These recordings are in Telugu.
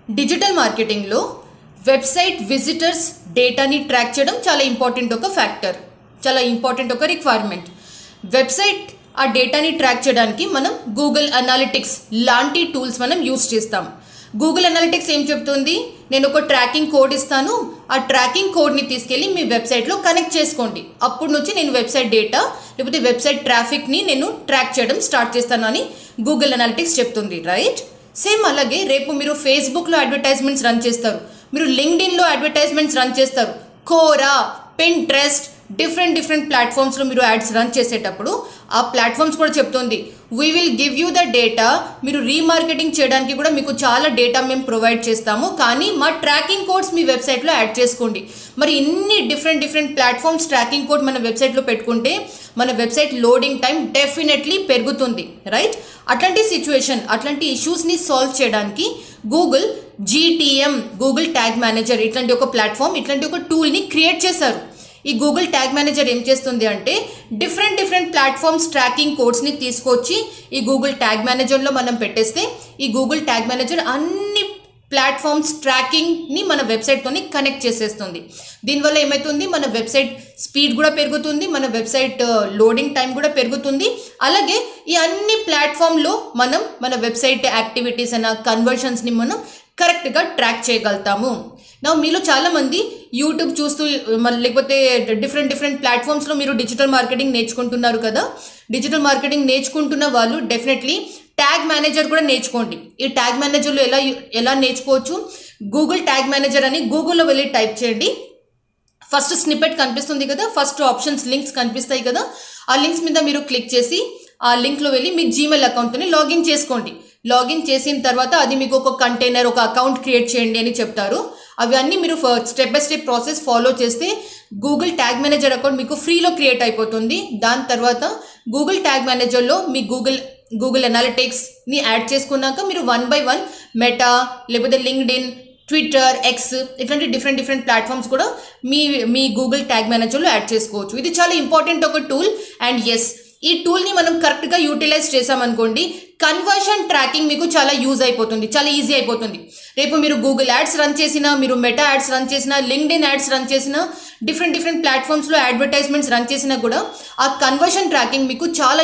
డిజిటల్ మార్కెటింగ్లో వెబ్సైట్ విజిటర్స్ డేటాని ట్రాక్ చేయడం చాలా ఇంపార్టెంట్ ఒక ఫ్యాక్టర్, చాలా ఇంపార్టెంట్ ఒక రిక్వైర్మెంట్. వెబ్సైట్ ఆ డేటాని ట్రాక్ చేయడానికి మనం గూగుల్ అనాలిటిక్స్ లాంటి టూల్స్ మనం యూస్ చేస్తాం. గూగుల్ అనాలిటిక్స్ ఏం చెప్తుంది, నేను ఒక ట్రాకింగ్ కోడ్ ఇస్తాను, ఆ ట్రాకింగ్ కోడ్ని తీసుకెళ్ళి మీ వెబ్సైట్లో కనెక్ట్ చేసుకోండి, అప్పుడు నుంచి నేను వెబ్సైట్ డేటా లేకపోతే వెబ్సైట్ ట్రాఫిక్ని నేను ట్రాక్ చేయడం స్టార్ట్ చేస్తాను అని గూగుల్ అనాలిటిక్స్ చెప్తుంది, రైట్? సేమ్ అలాగే రేపు మీరు ఫేస్బుక్లో అడ్వర్టైజ్మెంట్స్ రన్ చేస్తారు, మీరు లింక్డ్ఇన్లో అడ్వర్టైజ్మెంట్స్ రన్ చేస్తారు, కోరా, పింట్రెస్ట్, డిఫరెంట్ ప్లాట్ఫామ్స్లో మీరు యాడ్స్ రన్ చేసేటప్పుడు ఆ ప్లాట్ఫామ్స్ కూడా చెప్తుంది we will give you the data, మీరు రీమార్కెటింగ్ చేయడానికి కూడా మీకు చాలా డేటా మేము ప్రొవైడ్ చేస్తాము, కానీ మా ట్రాకింగ్ కోడ్స్ మీ వెబ్సైట్లో యాడ్ చేసుకోండి. మరి ఇన్ని డిఫరెంట్ ప్లాట్ఫామ్స్ ట్రాకింగ్ కోడ్ మన వెబ్సైట్లో పెట్టుకుంటే మన వెబ్సైట్ లోడింగ్ టైం డెఫినెట్లీ పెరుగుతుంది, రైట్? అట్లాంటి సిచ్యువేషన్, అట్లాంటి ఇష్యూస్ని సాల్వ్ చేయడానికి Google GTM, Google tag manager ఇట్లాంటి ఒక ప్లాట్ఫామ్, ఇట్లాంటి ఒక టూల్ని క్రియేట్ చేశారు. ఈ గూగుల్ ట్యాగ్ మేనేజర్ ఏం చేస్తుంది అంటే డిఫరెంట్ ప్లాట్ఫామ్స్ ట్రాకింగ్ కోడ్స్ని తీసుకొచ్చి ఈ గూగుల్ ట్యాగ్ మేనేజర్లో మనం పెట్టేస్తే ఈ గూగుల్ ట్యాగ్ మేనేజర్ అన్ని ప్లాట్ఫామ్స్ ట్రాకింగ్ని మన వెబ్సైట్తోని కనెక్ట్ చేసేస్తుంది. దీనివల్ల ఏమవుతుంది, మన వెబ్సైట్ స్పీడ్ కూడా పెరుగుతుంది, మన వెబ్సైట్ లోడింగ్ టైం కూడా పెరుగుతుంది. అలాగే ఈ అన్ని ప్లాట్ఫామ్లో మనం మన వెబ్సైట్ యాక్టివిటీస్ అయినా కన్వర్షన్స్ని మనం కరెక్ట్గా ట్రాక్ చేయగలుగుతాము. నా మీలో చాలామంది యూట్యూబ్ చూస్తూ లేకపోతే డిఫరెంట్ ప్లాట్ఫామ్స్లో మీరు డిజిటల్ మార్కెటింగ్ నేర్చుకుంటున్నారు కదా. డిజిటల్ మార్కెటింగ్ నేర్చుకుంటున్న వాళ్ళు డెఫినెట్లీ ట్యాగ్ మేనేజర్ కూడా నేర్చుకోండి. ఈ ట్యాగ్ మేనేజర్లో ఎలా నేర్చుకోవచ్చు, గూగుల్ ట్యాగ్ మేనేజర్ అని గూగుల్లో వెళ్ళి టైప్ చేయండి. ఫస్ట్ స్నిప్పెట్ కనిపిస్తుంది కదా, ఫస్ట్ ఆప్షన్స్ లింక్స్ కనిపిస్తాయి కదా, ఆ లింక్స్ మీద మీరు క్లిక్ చేసి ఆ లింక్లో వెళ్ళి మీ జీమెయిల్ అకౌంట్ని లాగిన్ చేసుకోండి. లాగిన్ చేసిన తర్వాత అది మీకు ఒక కంటైనర్, ఒక అకౌంట్ క్రియేట్ చేయండి అని చెప్తారు. అవన్నీ మీరు step by step process follow చేస్తే గూగుల్ ట్యాగ్ మేనేజర్ అకౌంట్ మీకు ఫ్రీలో క్రియేట్ అయిపోతుంది. దాని తర్వాత గూగుల్ ట్యాగ్ మేనేజర్లో మీ గూగుల్ అనాలిటిక్స్ని యాడ్ చేసుకున్నాక మీరు 1 by 1 మెటా లేకపోతే లింక్డ్ఇన్, ట్విట్టర్, ఎక్స్ ఇట్లాంటి డిఫరెంట్ ప్లాట్ఫామ్స్ కూడా మీ గూగుల్ ట్యాగ్ మేనేజర్లో యాడ్ చేసుకోవచ్చు. ఇది చాలా ఇంపార్టెంట్ ఒక టూల్. అండ్ ఎస్, ఈ టూల్ని మనం కరెక్ట్గా యూటిలైజ్ చేసామనుకోండి కన్వర్షన్ ట్రాకింగ్ మీకు చాలా యూజ్ అయిపోతుంది, చాలా ఈజీ అయిపోతుంది. రేపు మీరు గూగుల్ యాడ్స్ రన్ చేసినా, మీరు మెటా యాడ్స్ రన్ చేసినా, లింక్డ్ఇన్ యాడ్స్ రన్ చేసినా, డిఫరెంట్ ప్లాట్ఫామ్స్లో అడ్వర్టైజ్మెంట్స్ రన్ చేసినా కూడా ఆ కన్వర్షన్ ట్రాకింగ్ మీకు చాలా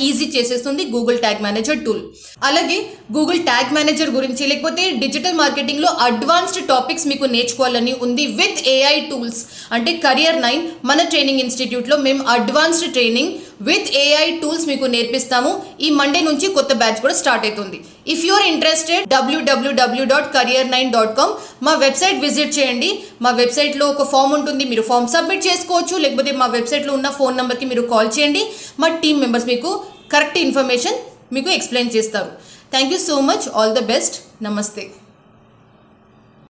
ఈజీ చేసేస్తుంది గూగుల్ ట్యాగ్ మేనేజర్ టూల్. అలాగే గూగుల్ ట్యాగ్ మేనేజర్ గురించి లేకపోతే డిజిటల్ మార్కెటింగ్లో అడ్వాన్స్డ్ టాపిక్స్ మీకు నేర్చుకోవాలని ఉంది విత్ AI టూల్స్ అంటే Career9 మన ట్రైనింగ్ ఇన్స్టిట్యూట్లో మేము advanced training with AI tools మీకు నేర్పిస్తాము. ఈ మండే నుంచి కొత్త బ్యాచ్ కూడా స్టార్ట్ అవుతుంది. ఇఫ్ యూఆర్ ఇంట్రెస్టెడ్ www.career9.com మా వెబ్సైట్ విజిట్ చేయండి. మా వెబ్సైట్లో ఒక ఫామ్ ఉంటుంది, మీరు ఫామ్ సబ్మిట్ చేసుకోవచ్చు, లేకపోతే మా వెబ్సైట్లో ఉన్న ఫోన్ నెంబర్కి మీరు కాల్ చేయండి. మా టీమ్ మెంబర్స్ మీకు కరెక్ట్ ఇన్ఫర్మేషన్ మీకు ఎక్స్ప్లెయిన్ చేస్తారు. Thank you so much. All the best. నమస్తే.